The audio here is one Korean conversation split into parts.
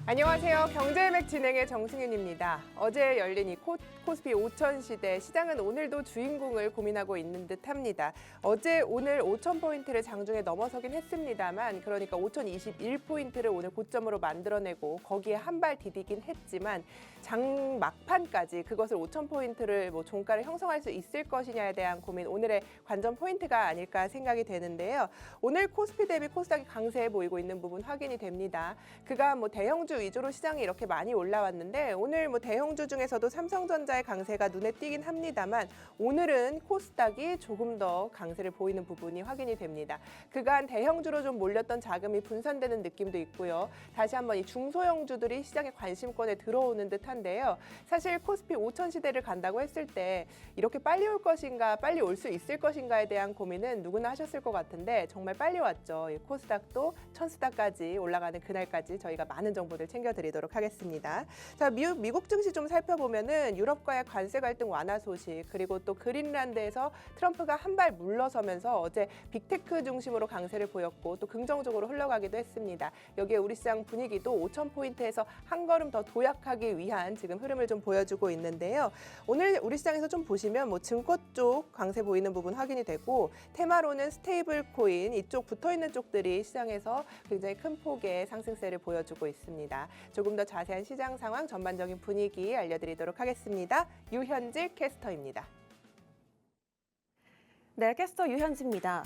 안녕하세요. 경제맥 진행의 정승윤입니다. 어제 열린 이 코스피 5천 시대 시장은 오늘도 주인공을 고민하고 있는 듯합니다. 어제 오늘 5천 포인트를 장중에 넘어서긴 했습니다만, 그러니까 5,021포인트를 오늘 고점으로 만들어내고 거기에 한 발 디디긴 했지만 장 막판까지 그것을 5천 포인트를 종가를 형성할 수 있을 것이냐에 대한 고민, 오늘의 관전 포인트가 아닐까 생각이 되는데요. 오늘 코스피 대비 코스닥이 강세해 보이고 있는 부분 확인이 됩니다. 그간 대형주 위주로 시장이 이렇게 많이 올라왔는데, 오늘 대형주 중에서도 삼성전자의 강세가 눈에 띄긴 합니다만, 오늘은 코스닥이 조금 더 강세를 보이는 부분이 확인이 됩니다. 그간 대형주로 좀 몰렸던 자금이 분산되는 느낌도 있고요. 다시 한번 이 중소형주들이 시장의 관심권에 들어오는 듯한데요. 사실 코스피 5천 시대를 간다고 했을 때 이렇게 빨리 올 것인가, 빨리 올 수 있을 것인가에 대한 고민은 누구나 하셨을 것 같은데, 정말 빨리 왔죠. 이 코스닥도 천스닥까지 올라가는 그날까지 저희가 많은 정보들 챙겨드리도록 하겠습니다. 자, 미국 증시 좀 살펴보면은 유럽과의 관세 갈등 완화 소식, 그리고 또 그린란드에서 트럼프가 한 발 물러서면서 어제 빅테크 중심으로 강세를 보였고 또 긍정적으로 흘러가기도 했습니다. 여기에 우리 시장 분위기도 5천 포인트에서 한 걸음 더 도약하기 위한 지금 흐름을 좀 보여주고 있는데요. 오늘 우리 시장에서 좀 보시면 증권 쪽 강세 보이는 부분 확인이 되고, 테마로는 스테이블 코인 이쪽 붙어 있는 쪽들이 시장에서 굉장히 큰 폭의 상승세를 보여주고 있습니다. 조금 더 자세한 시장 상황, 전반적인 분위기 알려드리도록 하겠습니다. 유현질 캐스터입니다. 네, 캐스터 유현지입니다.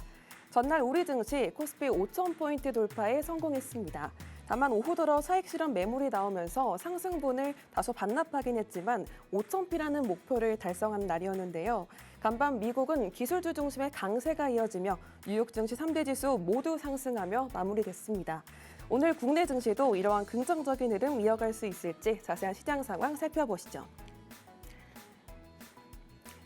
전날 우리 증시 코스피 5,000포인트 돌파에 성공했습니다. 다만 오후 들어 차익 실현 매물이 나오면서 상승분을 다소 반납하긴 했지만 5,000피라는 목표를 달성한 날이었는데요. 간밤 미국은 기술주 중심의 강세가 이어지며 뉴욕 증시 3대 지수 모두 상승하며 마무리됐습니다. 오늘 국내 증시도 이러한 긍정적인 흐름 이어갈 수 있을지 자세한 시장 상황 살펴보시죠.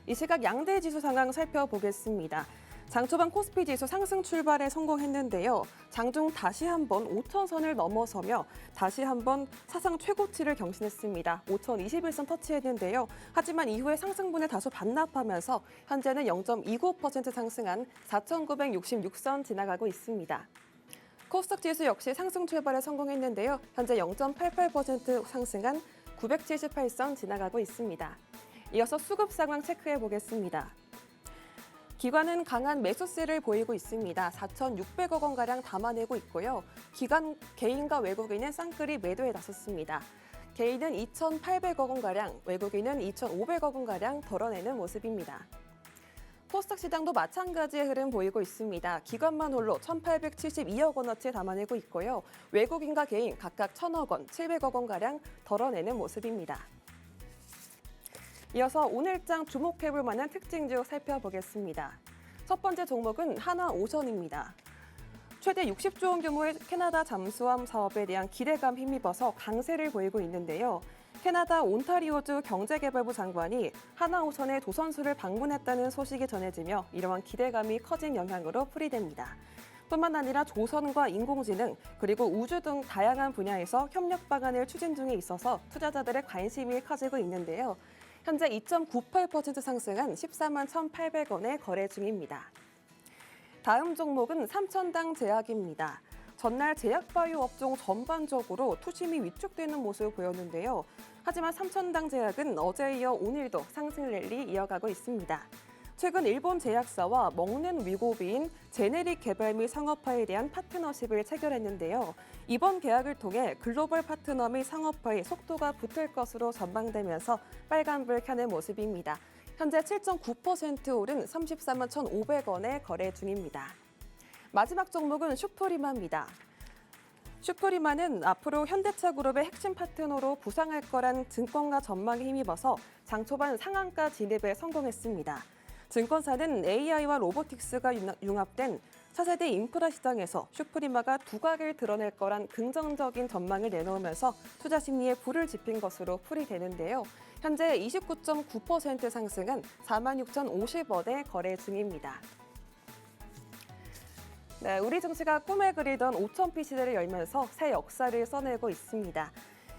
이 시각 양대 지수 상황 살펴보겠습니다. 장 초반 코스피 지수 상승 출발에 성공했는데요. 장중 다시 한번 5,000선을 넘어서며 다시 한번 사상 최고치를 경신했습니다. 5,021선 터치했는데요. 하지만 이후에 상승분을 다소 반납하면서 현재는 0.29% 상승한 4,966선 지나가고 있습니다. 코스닥 지수 역시 상승 출발에 성공했는데요. 현재 0.88% 상승한 978선 지나가고 있습니다. 이어서 수급 상황 체크해 보겠습니다. 기관은 강한 매수세를 보이고 있습니다. 4,600억 원가량 담아내고 있고요. 개인과 외국인은 쌍끌이 매도에 나섰습니다. 개인은 2,800억 원가량, 외국인은 2,500억 원가량 덜어내는 모습입니다. 코스닥 시장도 마찬가지의 흐름 보이고 있습니다. 기관만 홀로 1,872억 원어치 담아내고 있고요. 외국인과 개인 각각 1,000억 원, 700억 원가량 덜어내는 모습입니다. 이어서 오늘장 주목해볼 만한 특징주 살펴보겠습니다. 첫 번째 종목은 한화오션입니다. 최대 60조 원 규모의 캐나다 잠수함 사업에 대한 기대감 힘입어서 강세를 보이고 있는데요. 캐나다 온타리오주 경제개발부 장관이 한화오션의 조선소를 방문했다는 소식이 전해지며 이러한 기대감이 커진 영향으로 풀이됩니다. 뿐만 아니라 조선과 인공지능 그리고 우주 등 다양한 분야에서 협력 방안을 추진 중에 있어서 투자자들의 관심이 커지고 있는데요. 현재 2.98% 상승한 14만 1,800원에 거래 중입니다. 다음 종목은 삼천당 제약입니다. 전날 제약바이오 업종 전반적으로 투심이 위축되는 모습을 보였는데요. 하지만 삼천당 제약은 어제에 이어 오늘도 상승 랠리 이어가고 있습니다. 최근 일본 제약사와 먹는 위고비인 제네릭 개발 및 상업화에 대한 파트너십을 체결했는데요. 이번 계약을 통해 글로벌 파트너 및 상업화에 속도가 붙을 것으로 전망되면서 빨간불 켜는 모습입니다. 현재 7.9% 오른 34만 1,500원에 거래 중입니다. 마지막 종목은 슈프리마입니다. 슈프리마는 앞으로 현대차 그룹의 핵심 파트너로 부상할 거란 증권가 전망에 힘입어서 장 초반 상한가 진입에 성공했습니다. 증권사는 AI와 로보틱스가 융합된 차세대 인프라 시장에서 슈프리마가 두각을 드러낼 거란 긍정적인 전망을 내놓으면서 투자 심리에 불을 지핀 것으로 풀이되는데요. 현재 29.9% 상승한 46,050원에 거래 중입니다. 네, 우리 증시가 꿈에 그리던 5,000피 시대를 열면서 새 역사를 써내고 있습니다.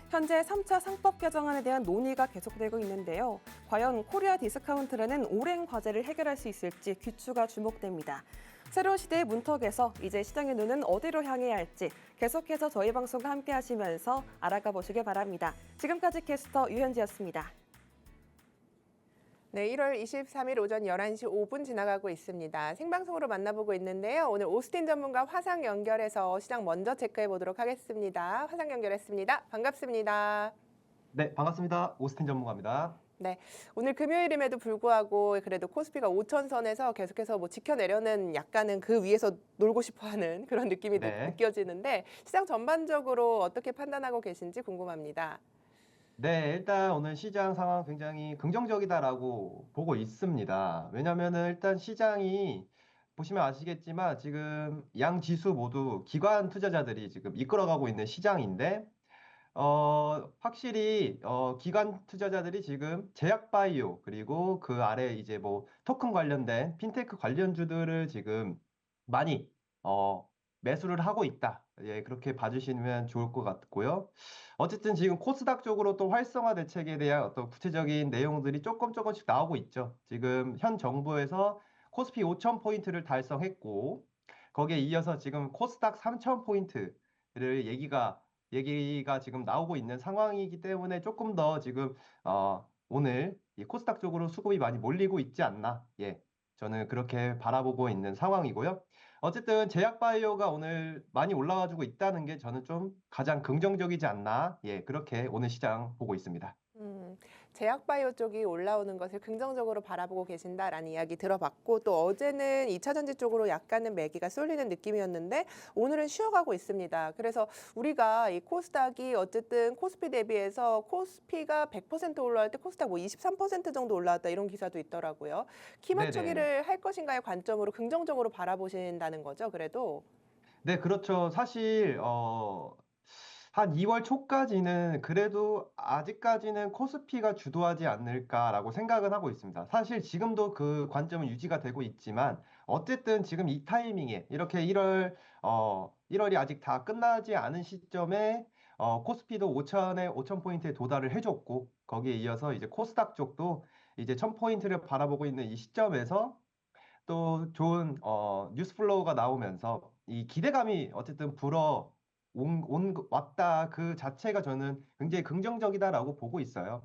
현재 3차 상법 개정안에 대한 논의가 계속되고 있는데요. 과연 코리아 디스카운트라는 오랜 과제를 해결할 수 있을지 귀추가 주목됩니다. 새로운 시대의 문턱에서 이제 시장의 눈은 어디로 향해야 할지 계속해서 저희 방송과 함께 하시면서 알아가 보시길 바랍니다. 지금까지 캐스터 유현지였습니다. 네, 1월 23일 오전 11시 5분 지나가고 있습니다. 생방송으로 만나보고 있는데요. 오늘 오스틴 전문가 화상 연결해서 시장 먼저 체크해 보도록 하겠습니다. 화상 연결했습니다. 반갑습니다. 네, 반갑습니다. 오스틴 전문가입니다. 네, 오늘 금요일임에도 불구하고 그래도 코스피가 5천선에서 계속해서 뭐 지켜내려는 약간은 그 위에서 놀고 싶어하는 그런 느낌이 네. 느껴지는데 시장 전반적으로 어떻게 판단하고 계신지 궁금합니다. 네, 일단 오늘 시장 상황 굉장히 긍정적이다라고 보고 있습니다. 왜냐면은 일단 시장이 보시면 아시겠지만 지금 양 지수 모두 기관 투자자들이 지금 이끌어가고 있는 시장인데 확실히 기관 투자자들이 지금 제약 바이오 그리고 그 아래 이제 뭐 토큰 관련된 핀테크 관련주들을 지금 많이 매수를 하고 있다. 예, 그렇게 봐주시면 좋을 것 같고요. 어쨌든 지금 코스닥 쪽으로 또 활성화 대책에 대한 어떤 구체적인 내용들이 조금씩 나오고 있죠. 지금 현 정부에서 코스피 5천 포인트를 달성했고 거기에 이어서 지금 코스닥 3천 포인트를 얘기가 지금 나오고 있는 상황이기 때문에 조금 더 지금 오늘 이 코스닥 쪽으로 수급이 많이 몰리고 있지 않나. 예, 저는 그렇게 바라보고 있는 상황이고요. 어쨌든 제약바이오가 오늘 많이 올라와주고 있다는 게 저는 좀 가장 긍정적이지 않나. 예, 그렇게 오늘 시장 보고 있습니다. 제약바이오 쪽이 올라오는 것을 긍정적으로 바라보고 계신다라는 이야기 들어봤고 또 어제는 2차전지 쪽으로 약간은 매기가 쏠리는 느낌이었는데 오늘은 쉬어가고 있습니다. 그래서 우리가 이 코스닥이 어쨌든 코스피 대비해서 코스피가 100% 올라갈 때 코스닥 뭐 23% 정도 올라왔다 이런 기사도 있더라고요. 키 네네. 맞추기를 할 것인가의 관점으로 긍정적으로 바라보신다는 거죠, 그래도? 네, 그렇죠. 사실 한 2월 초까지는 그래도 아직까지는 코스피가 주도하지 않을까라고 생각은 하고 있습니다. 사실 지금도 그 관점은 유지가 되고 있지만 어쨌든 지금 이 타이밍에 이렇게 1월이 아직 다 끝나지 않은 시점에 코스피도 5천 포인트에 도달을 해줬고 거기에 이어서 이제 코스닥 쪽도 이제 1,000포인트를 바라보고 있는 이 시점에서 또 좋은 뉴스 플로우가 나오면서 이 기대감이 어쨌든 왔다 그 자체가 저는 굉장히 긍정적이다라고 보고 있어요.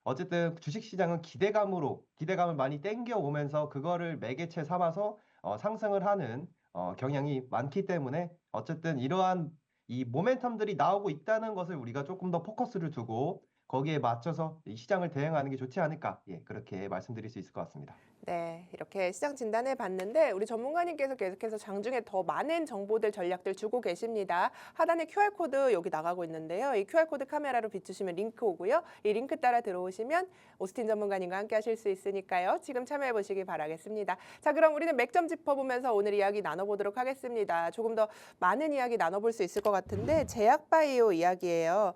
어쨌든 주식시장은 기대감을 많이 땡겨오면서 그거를 매개체 삼아서 상승을 하는 경향이 많기 때문에 어쨌든 이러한 이 모멘텀들이 나오고 있다는 것을 우리가 조금 더 포커스를 두고 거기에 맞춰서 이 시장을 대응하는 게 좋지 않을까. 예, 그렇게 말씀드릴 수 있을 것 같습니다. 네, 이렇게 시장 진단해 봤는데 우리 전문가님께서 계속해서 장중에 더 많은 정보들 전략들 주고 계십니다. 하단에 QR코드 여기 나가고 있는데요. 이 QR코드 카메라로 비추시면 링크 오고요. 이 링크 따라 들어오시면 오스틴 전문가님과 함께 하실 수 있으니까요. 지금 참여해 보시기 바라겠습니다. 자, 그럼 우리는 맥점 짚어보면서 오늘 이야기 나눠보도록 하겠습니다. 조금 더 많은 이야기 나눠볼 수 있을 것 같은데 제약바이오 이야기예요.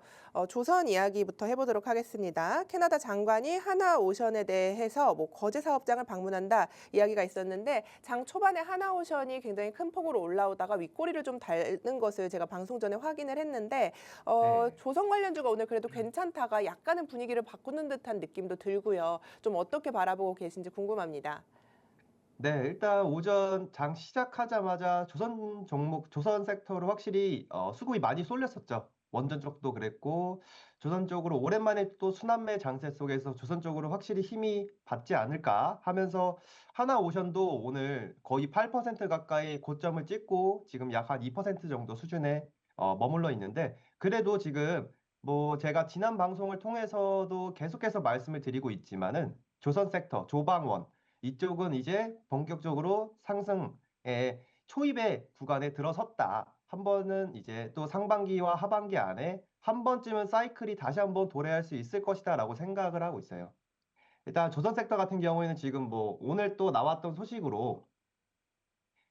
조선 이야기부터 해보도록 하겠습니다. 캐나다 장관이 하나오션에 대해서 뭐 거제 사업장을 방문한다 이야기가 있었는데 장 초반에 하나오션이 굉장히 큰 폭으로 올라오다가 윗꼬리를 좀 닳는 것을 제가 방송 전에 확인을 했는데 네. 조선 관련주가 오늘 그래도 괜찮다가 약간은 분위기를 바꾸는 듯한 느낌도 들고요. 좀 어떻게 바라보고 계신지 궁금합니다. 네, 일단 오전 장 시작하자마자 조선 섹터로 확실히 수급이 많이 쏠렸었죠. 원전 쪽도 그랬고, 조선 쪽으로 오랜만에 또 순환매 장세 속에서 조선 쪽으로 확실히 힘이 받지 않을까 하면서 하나오션도 오늘 거의 8% 가까이 고점을 찍고 지금 약 한 2% 정도 수준에 머물러 있는데, 그래도 지금 뭐 제가 지난 방송을 통해서도 계속해서 말씀을 드리고 있지만은 조선 섹터, 조방원, 이쪽은 이제 본격적으로 상승의 초입의 구간에 들어섰다. 한 번은 이제 또 상반기와 하반기 안에 한 번쯤은 사이클이 다시 한번 도래할 수 있을 것이다라고 생각을 하고 있어요. 일단 조선 섹터 같은 경우에는 지금 뭐 오늘 또 나왔던 소식으로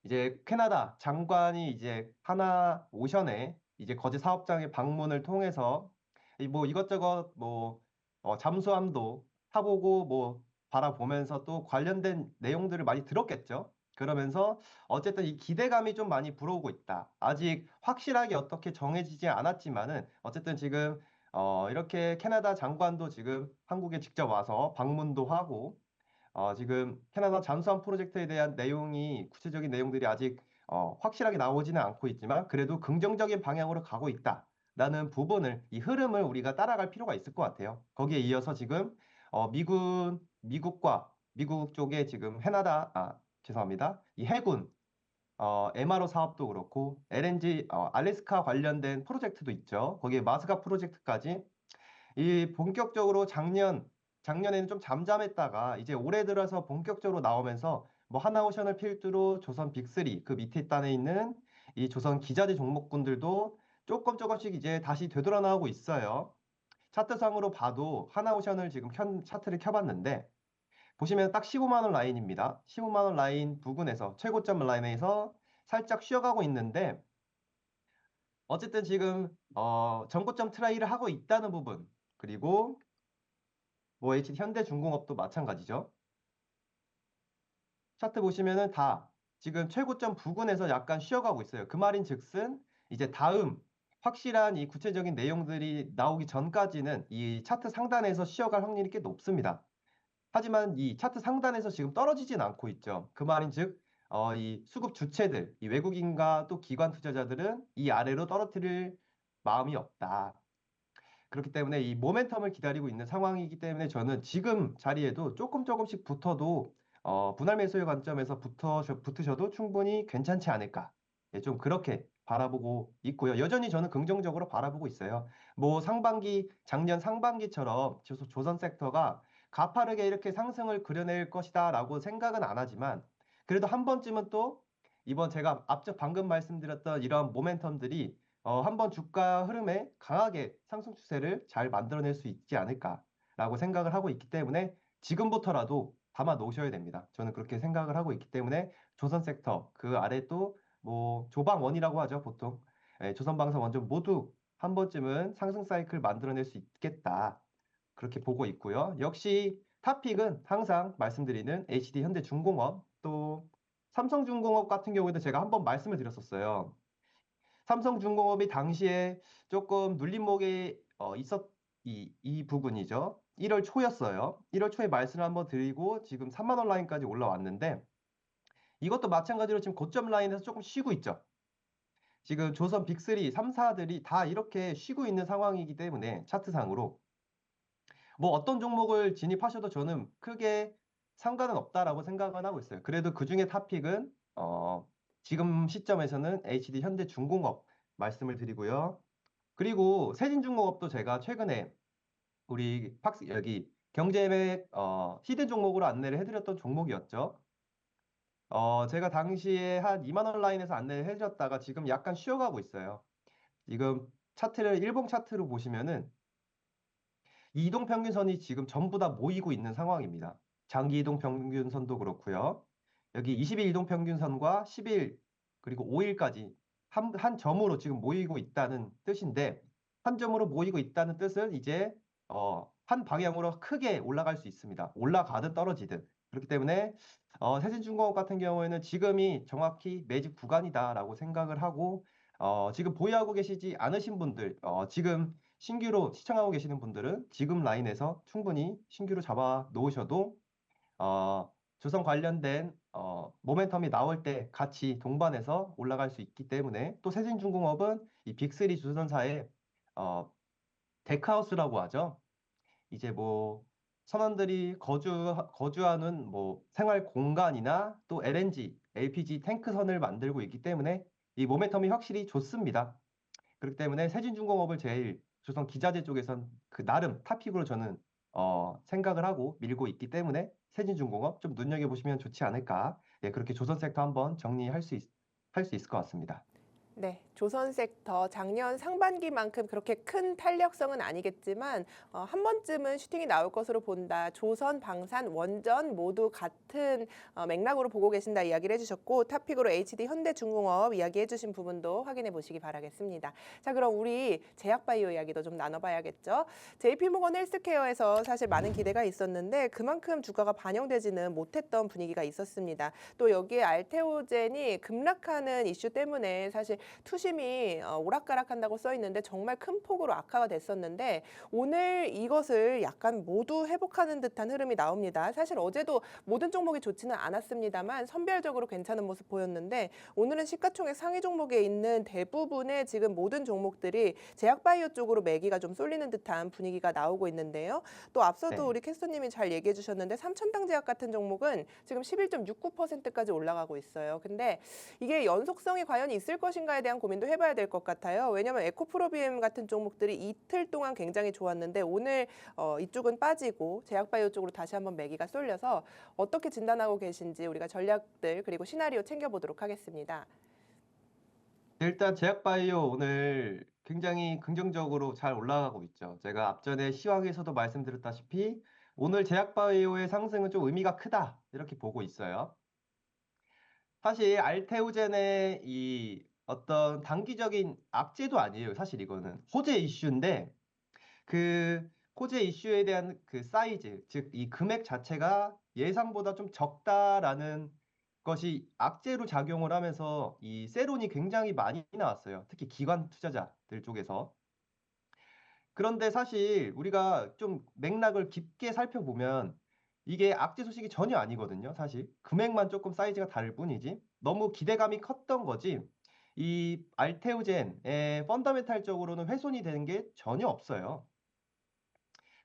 이제 캐나다 장관이 이제 하나 오션에 이제 거제 사업장의 방문을 통해서 뭐 이것저것 뭐 잠수함도 타보고 뭐 바라보면서 또 관련된 내용들을 많이 들었겠죠. 그러면서 어쨌든 이 기대감이 좀 많이 불어오고 있다. 아직 확실하게 어떻게 정해지지 않았지만은 어쨌든 지금 이렇게 캐나다 장관도 지금 한국에 직접 와서 방문도 하고 지금 캐나다 잠수함 프로젝트에 대한 내용이 구체적인 내용들이 아직 확실하게 나오지는 않고 있지만 그래도 긍정적인 방향으로 가고 있다라는 부분을 이 흐름을 우리가 따라갈 필요가 있을 것 같아요. 거기에 이어서 지금 미국과 미국 쪽에 지금 죄송합니다. 이 해군 MRO 사업도 그렇고 LNG 알래스카 관련된 프로젝트도 있죠. 거기에 마스가 프로젝트까지 이 본격적으로 작년에는 좀 잠잠했다가 이제 올해 들어서 본격적으로 나오면서 뭐 하나오션을 필두로 조선 빅3 그 밑에 단에 있는 이 조선 기자재 종목군들도 조금씩 이제 다시 되돌아나오고 있어요. 차트상으로 봐도 하나오션을 지금 차트를 켜봤는데 보시면 딱 15만 원 라인입니다. 15만 원 라인 부근에서 최고점 라인에서 살짝 쉬어가고 있는데 어쨌든 지금 전고점 트라이를 하고 있다는 부분 그리고 뭐 HD 현대중공업도 마찬가지죠. 차트 보시면은 다 지금 최고점 부근에서 약간 쉬어가고 있어요. 그 말인즉슨 이제 다음 확실한 이 구체적인 내용들이 나오기 전까지는 이 차트 상단에서 쉬어갈 확률이 꽤 높습니다. 하지만 이 차트 상단에서 지금 떨어지진 않고 있죠. 그 말인즉 이 수급 주체들, 이 외국인과 또 기관 투자자들은 이 아래로 떨어뜨릴 마음이 없다. 그렇기 때문에 이 모멘텀을 기다리고 있는 상황이기 때문에 저는 지금 자리에도 조금씩 붙어도 분할 매수의 관점에서 붙으셔도 충분히 괜찮지 않을까. 예, 좀 그렇게 바라보고 있고요. 여전히 저는 긍정적으로 바라보고 있어요. 뭐 작년 상반기처럼 조선 섹터가 가파르게 이렇게 상승을 그려낼 것이다라고 생각은 안 하지만 그래도 한 번쯤은 또 이번 제가 앞서 방금 말씀드렸던 이런 모멘텀들이 한번 주가 흐름에 강하게 상승 추세를 잘 만들어낼 수 있지 않을까라고 생각을 하고 있기 때문에 지금부터라도 담아 놓으셔야 됩니다. 저는 그렇게 생각을 하고 있기 때문에 조선 섹터 그 아래 또 뭐 조방원이라고 하죠 보통 조선방사 원전 모두 한 번쯤은 상승 사이클 만들어낼 수 있겠다 그렇게 보고 있고요. 역시 탑픽은 항상 말씀드리는 HD 현대중공업 또 삼성중공업 같은 경우에도 제가 한번 말씀을 드렸었어요. 삼성중공업이 당시에 조금 눌림목에 이 부분이죠. 1월 초였어요. 1월 초에 말씀을 한번 드리고 지금 3만 원 라인까지 올라왔는데 이것도 마찬가지로 지금 고점 라인에서 조금 쉬고 있죠. 지금 조선 빅3, 3사들이 다 이렇게 쉬고 있는 상황이기 때문에 차트상으로 뭐 어떤 종목을 진입하셔도 저는 크게 상관은 없다라고 생각은 하고 있어요. 그래도 그중에 탑픽은 지금 시점에서는 HD 현대중공업 말씀을 드리고요. 그리고 세진중공업도 제가 최근에 우리 여기 경제맥 히든 종목으로 안내를 해드렸던 종목이었죠. 제가 당시에 한 2만 원 라인에서 안내를 해드렸다가 지금 약간 쉬어가고 있어요. 지금 차트를 일봉 차트로 보시면은 이 이동평균선이 지금 전부 다 모이고 있는 상황입니다. 장기 이동평균선도 그렇고요. 여기 20일 이동평균선과 10일 그리고 5일까지 한 점으로 지금 모이고 있다는 뜻인데 한 점으로 모이고 있다는 뜻은 이제 한 방향으로 크게 올라갈 수 있습니다. 올라가든 떨어지든. 그렇기 때문에 세진중공업 같은 경우에는 지금이 정확히 매집 구간이다라고 생각을 하고 지금 보유하고 계시지 않으신 분들 지금 신규로 시청하고 계시는 분들은 지금 라인에서 충분히 신규로 잡아 놓으셔도 조선 관련된 모멘텀이 나올 때 같이 동반해서 올라갈 수 있기 때문에 또 세진중공업은 이 빅3 조선사의 데크하우스라고 하죠. 이제 뭐 선원들이 거주하는 뭐 생활 공간이나 또 LNG, LPG 탱크선을 만들고 있기 때문에 이 모멘텀이 확실히 좋습니다. 그렇기 때문에 세진중공업을 제일 조선 기자재 쪽에선 그 나름 탑픽으로 저는 생각을 하고 밀고 있기 때문에 세진중공업 좀 눈여겨보시면 좋지 않을까. 예, 그렇게 조선 섹터 한번 정리할 할 수 있을 것 같습니다. 네, 조선 섹터 작년 상반기만큼 그렇게 큰 탄력성은 아니겠지만 한 번쯤은 슈팅이 나올 것으로 본다. 조선, 방산, 원전 모두 같은 맥락으로 보고 계신다 이야기를 해주셨고 탑픽으로 HD 현대중공업 이야기해 주신 부분도 확인해 보시기 바라겠습니다. 자, 그럼 우리 제약바이오 이야기도 좀 나눠봐야겠죠. JP모건 헬스케어에서 사실 많은 기대가 있었는데 그만큼 주가가 반영되지는 못했던 분위기가 있었습니다. 또 여기에 알테오젠이 급락하는 이슈 때문에 사실 투심이 오락가락한다고 써 있는데 정말 큰 폭으로 악화가 됐었는데 오늘 이것을 약간 모두 회복하는 듯한 흐름이 나옵니다. 사실 어제도 모든 종목이 좋지는 않았습니다만 선별적으로 괜찮은 모습 보였는데 오늘은 시가총액 상위 종목에 있는 대부분의 지금 모든 종목들이 제약바이오 쪽으로 매기가 좀 쏠리는 듯한 분위기가 나오고 있는데요. 또 앞서도 네. 우리 캐스터님이 잘 얘기해 주셨는데 삼천당제약 같은 종목은 지금 11.69%까지 올라가고 있어요. 근데 이게 연속성이 과연 있을 것인가에 대한 고민도 해봐야 될 것 같아요. 왜냐하면 에코프로비엠 같은 종목들이 이틀 동안 굉장히 좋았는데 오늘 이쪽은 빠지고 제약바이오 쪽으로 다시 한번 매기가 쏠려서 어떻게 진단하고 계신지 우리가 전략들 그리고 시나리오 챙겨보도록 하겠습니다. 일단 제약바이오 오늘 굉장히 긍정적으로 잘 올라가고 있죠. 제가 앞전에 시황에서도 말씀드렸다시피 오늘 제약바이오의 상승은 좀 의미가 크다 이렇게 보고 있어요. 사실 알테오젠의 이 어떤 단기적인 악재도 아니에요. 사실 이거는 호재 이슈인데 그 호재 이슈에 대한 그 사이즈, 즉 이 금액 자체가 예상보다 좀 적다라는 것이 악재로 작용을 하면서 이 세론이 굉장히 많이 나왔어요. 특히 기관 투자자들 쪽에서. 그런데 사실 우리가 좀 맥락을 깊게 살펴보면 이게 악재 소식이 전혀 아니거든요. 사실 금액만 조금 사이즈가 다를 뿐이지 너무 기대감이 컸던 거지 이 알테오젠의 펀더멘탈적으로는 훼손이 되는 게 전혀 없어요.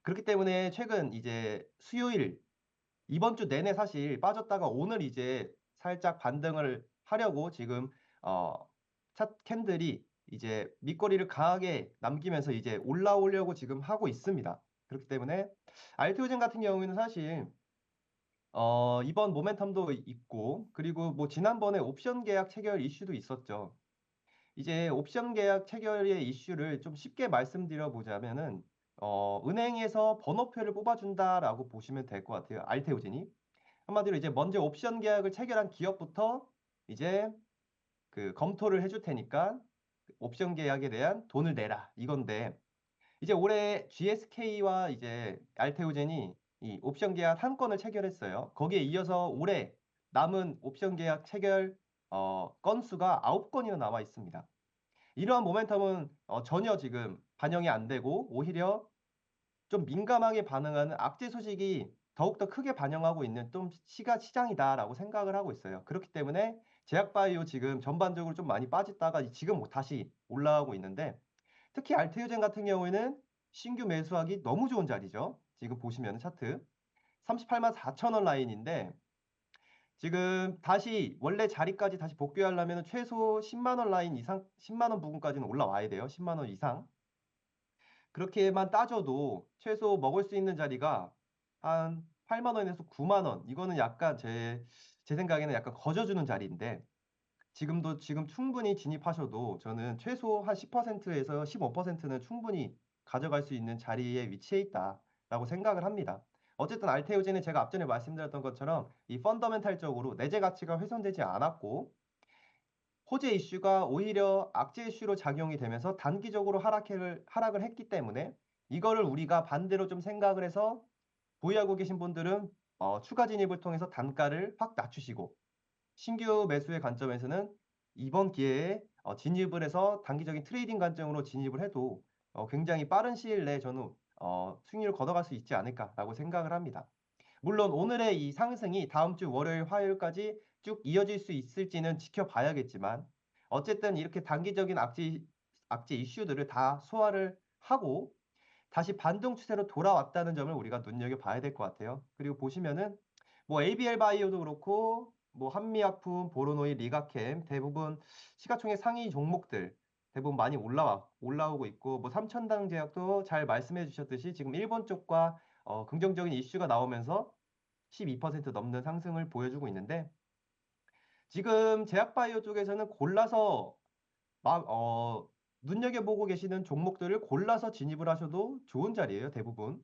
그렇기 때문에 최근 이제 수요일 이번 주 내내 사실 빠졌다가 오늘 이제 살짝 반등을 하려고 지금 어, 차 캔들이 이제 밑거리를 강하게 남기면서 이제 올라오려고 지금 하고 있습니다. 그렇기 때문에 알테오젠 같은 경우에는 사실 이번 모멘텀도 있고 그리고 뭐 지난번에 옵션 계약 체결 이슈도 있었죠. 이제 옵션 계약 체결의 이슈를 좀 쉽게 말씀드려 보자면은 은행에서 번호표를 뽑아준다라고 보시면 될 것 같아요. 알테오젠이. 한마디로 이제 먼저 옵션 계약을 체결한 기업부터 이제 그 검토를 해줄 테니까 옵션 계약에 대한 돈을 내라 이건데 이제 올해 GSK와 이제 알테오젠이 이 옵션 계약 한 건을 체결했어요. 거기에 이어서 올해 남은 옵션 계약 체결 건수가 9건이나 남아 있습니다. 이러한 모멘텀은 전혀 지금 반영이 안 되고 오히려 좀 민감하게 반응하는 악재 소식이 더욱더 크게 반영하고 있는 좀 시장이다라고 생각을 하고 있어요. 그렇기 때문에 제약바이오 지금 전반적으로 좀 많이 빠졌다가 지금 다시 올라가고 있는데 특히 알테오젠 같은 경우에는 신규 매수하기 너무 좋은 자리죠. 지금 보시면 차트 38만 4천 원 라인인데 지금 다시 원래 자리까지 다시 복귀하려면 최소 10만 원 라인 이상 10만 원 부근까지는 올라와야 돼요. 10만 원 이상. 그렇게만 따져도 최소 먹을 수 있는 자리가 한 8만 원에서 9만 원. 이거는 약간 제 생각에는 약간 거저주는 자리인데 지금 충분히 진입하셔도 저는 최소 한 10%에서 15%는 충분히 가져갈 수 있는 자리에 위치해 있다라고 생각을 합니다. 어쨌든 알테오젠은 제가 앞전에 말씀드렸던 것처럼 이 펀더멘탈적으로 내재 가치가 훼손되지 않았고 호재 이슈가 오히려 악재 이슈로 작용이 되면서 단기적으로 하락을 했기 때문에 이거를 우리가 반대로 좀 생각을 해서 보유하고 계신 분들은 추가 진입을 통해서 단가를 확 낮추시고 신규 매수의 관점에서는 이번 기회에 진입을 해서 단기적인 트레이딩 관점으로 진입을 해도 굉장히 빠른 시일 내에 저는 수익률을 걷어갈 수 있지 않을까라고 생각을 합니다. 물론 오늘의 이 상승이 다음 주 월요일, 화요일까지 쭉 이어질 수 있을지는 지켜봐야겠지만 어쨌든 이렇게 단기적인 악재 이슈들을 다 소화를 하고 다시 반등 추세로 돌아왔다는 점을 우리가 눈여겨봐야 될 것 같아요. 그리고 보시면은 뭐 ABL 바이오도 그렇고 뭐 한미약품, 보로노이, 리가캠 대부분 시가총액 상위 종목들 대부분 많이 올라오고 있고 뭐 삼천당 제약도 잘 말씀해 주셨듯이 지금 일본 쪽과 긍정적인 이슈가 나오면서 12% 넘는 상승을 보여주고 있는데 지금 제약바이오 쪽에서는 골라서 눈여겨보고 계시는 종목들을 골라서 진입을 하셔도 좋은 자리예요, 대부분.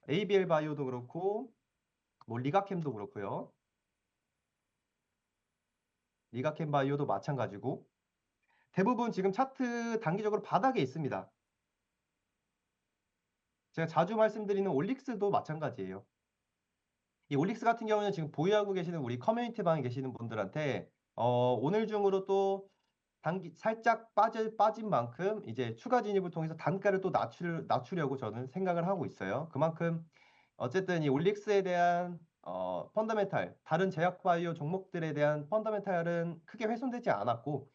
ABL 바이오도 그렇고 뭐 리가캠도 그렇고요. 리가캠 바이오도 마찬가지고 대부분 지금 차트 단기적으로 바닥에 있습니다. 제가 자주 말씀드리는 올릭스도 마찬가지예요. 이 올릭스 같은 경우는 지금 보유하고 계시는 우리 커뮤니티 방에 계시는 분들한테 오늘 중으로 또 살짝 빠진 만큼 이제 추가 진입을 통해서 단가를 또 낮추려고 저는 생각을 하고 있어요. 그만큼 어쨌든 이 올릭스에 대한 펀더멘탈, 다른 제약 바이오 종목들에 대한 펀더멘탈은 크게 훼손되지 않았고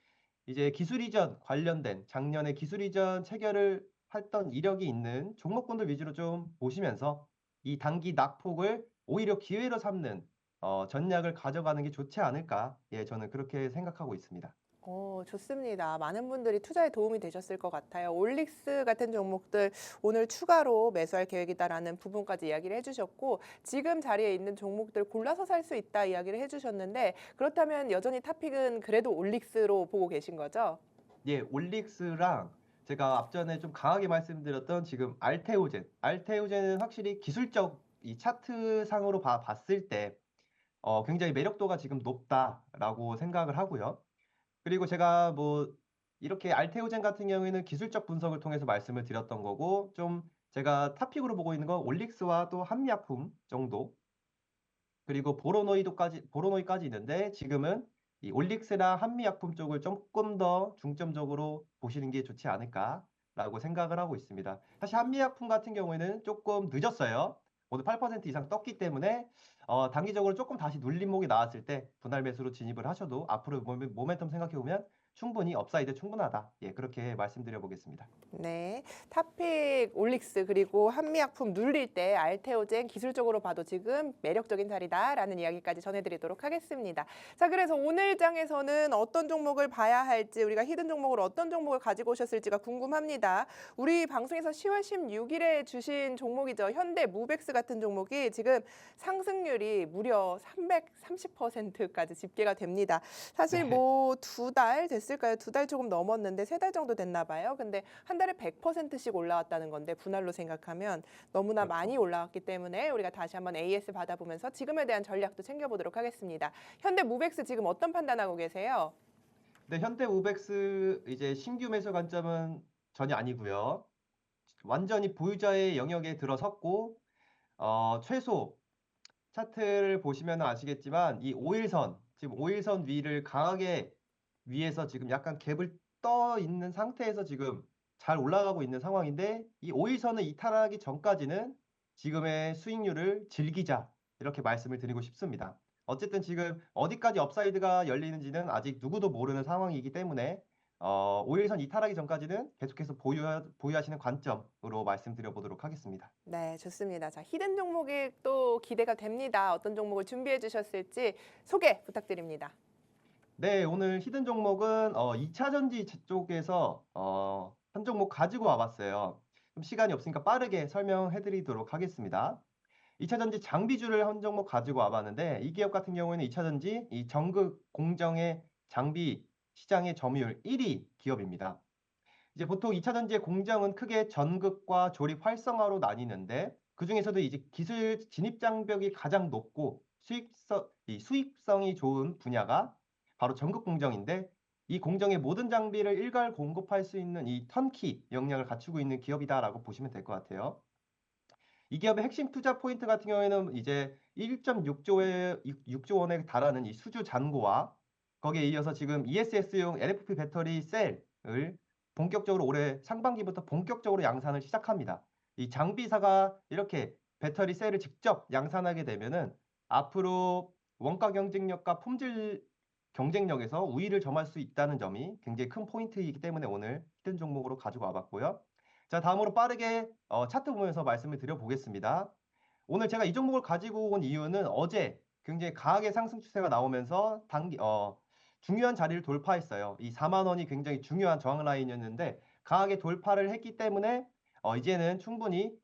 이제 기술 이전 관련된 작년에 기술 이전 체결을 했던 이력이 있는 종목군들 위주로 좀 보시면서 이 단기 낙폭을 오히려 기회로 삼는 전략을 가져가는 게 좋지 않을까? 예, 저는 그렇게 생각하고 있습니다. 좋습니다. 많은 분들이 투자에 도움이 되셨을 것 같아요. 올릭스 같은 종목들 오늘 추가로 매수할 계획이다라는 부분까지 이야기를 해주셨고 지금 자리에 있는 종목들 골라서 살 수 있다 이야기를 해주셨는데 그렇다면 여전히 탑픽은 그래도 올릭스로 보고 계신 거죠? 예, 올릭스랑 제가 앞전에 좀 강하게 말씀드렸던 지금 알테오젠은 확실히 기술적 이 차트 상으로 봤을 때 굉장히 매력도가 지금 높다라고 생각을 하고요. 그리고 제가 뭐 이렇게 알테오젠 같은 경우에는 기술적 분석을 통해서 말씀을 드렸던 거고 좀 제가 탑픽으로 보고 있는 건 올릭스와 또 한미약품 정도 그리고 보로노이까지 있는데 지금은 이 올릭스나 한미약품 쪽을 조금 더 중점적으로 보시는 게 좋지 않을까라고 생각을 하고 있습니다. 사실 한미약품 같은 경우에는 조금 늦었어요. 오늘 8% 이상 떴기 때문에 단기적으로 조금 다시 눌림목이 나왔을 때 분할 매수로 진입을 하셔도 앞으로 모멘텀 생각해 보면 충분히 업사이드 충분하다. 예, 그렇게 말씀드려 보겠습니다. 네, 탑픽 올릭스 그리고 한미약품 눌릴 때 알테오젠 기술적으로 봐도 지금 매력적인 자리다라는 이야기까지 전해드리도록 하겠습니다. 자, 그래서 오늘 장에서는 어떤 종목을 봐야 할지 우리가 히든 종목을 어떤 종목을 가지고 오셨을지가 궁금합니다. 우리 방송에서 10월 16일에 주신 종목이죠. 현대 무벡스 같은 종목이 지금 상승률이 무려 330%까지 집계가 됩니다. 사실 네. 뭐 2달 됐을까요? 2달 조금 넘었는데 3달 정도 됐나 봐요. 근데 한 달에 100%씩 올라왔다는 건데 분할로 생각하면 너무나 그렇죠. 많이 올라왔기 때문에 우리가 다시 한번 AS 받아보면서 지금에 대한 전략도 챙겨보도록 하겠습니다. 현대 무벡스 지금 어떤 판단하고 계세요? 네, 현대 우벡스 이제 신규 매수 관점은 전혀 아니고요. 완전히 보유자의 영역에 들어섰고 최소 차트를 보시면 아시겠지만 이 5일선 지금 5일선 위를 강하게 위에서 지금 약간 갭을 떠 있는 상태에서 지금 잘 올라가고 있는 상황인데 이 5일선을 이탈하기 전까지는 지금의 수익률을 즐기자 이렇게 말씀을 드리고 싶습니다. 어쨌든 지금 어디까지 업사이드가 열리는지는 아직 누구도 모르는 상황이기 때문에 5일선 이탈하기 전까지는 계속해서 보유하시는 관점으로 말씀드려 보도록 하겠습니다. 네, 좋습니다. 자, 히든 종목이 또 기대가 됩니다. 어떤 종목을 준비해 주셨을지 소개 부탁드립니다. 네, 오늘 히든 종목은 2차 전지 쪽에서 한 종목 가지고 와봤어요. 좀 시간이 없으니까 빠르게 설명해 드리도록 하겠습니다. 2차 전지 장비주를 한 종목 가지고 와봤는데 이 기업 같은 경우에는 2차 전지 이 전극 공정의 장비 시장의 점유율 1위 기업입니다. 이제 보통 2차 전지의 공정은 크게 전극과 조립 활성화로 나뉘는데 그중에서도 이제 기술 진입 장벽이 가장 높고 수익성이 좋은 분야가 바로 전극 공정인데 이 공정의 모든 장비를 일괄 공급할 수 있는 이 턴키 역량을 갖추고 있는 기업이다라고 보시면 될 것 같아요. 이 기업의 핵심 투자 포인트 같은 경우에는 이제 6조 원에 달하는 이 수주 잔고와 거기에 이어서 지금 ESS용 LFP 배터리 셀을 본격적으로 올해 상반기부터 본격적으로 양산을 시작합니다. 이 장비사가 이렇게 배터리 셀을 직접 양산하게 되면은 앞으로 원가 경쟁력과 품질 경쟁력에서 우위를 점할 수 있다는 점이 굉장히 큰 포인트이기 때문에 오늘 히든 종목으로 가지고 와봤고요. 자, 다음으로 빠르게 차트 보면서 말씀을 드려보겠습니다. 오늘 제가 이 종목을 가지고 온 이유는 어제 굉장히 강하게 상승 추세가 나오면서 중요한 자리를 돌파했어요. 이 4만 원이 굉장히 중요한 저항 라인이었는데 강하게 돌파를 했기 때문에 이제는 충분히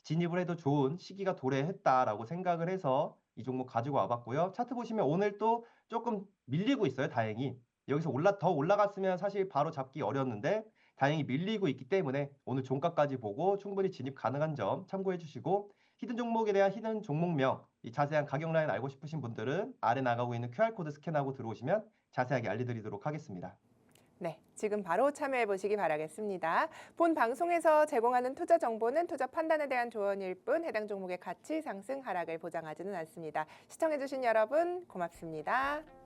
진입을 해도 좋은 시기가 도래했다라고 생각을 해서 이 종목 가지고 와봤고요. 차트 보시면 오늘 또 조금 밀리고 있어요. 다행히. 여기서 더 올라갔으면 사실 바로 잡기 어려웠는데 다행히 밀리고 있기 때문에 오늘 종가까지 보고 충분히 진입 가능한 점 참고해 주시고 히든 종목에 대한 히든 종목명 이 자세한 가격 라인 알고 싶으신 분들은 아래 나가고 있는 QR코드 스캔하고 들어오시면 자세하게 알려드리도록 하겠습니다. 네, 지금 바로 참여해 보시기 바라겠습니다. 본 방송에서 제공하는 투자 정보는 투자 판단에 대한 조언일 뿐 해당 종목의 가치 상승 하락을 보장하지는 않습니다. 시청해 주신 여러분 고맙습니다.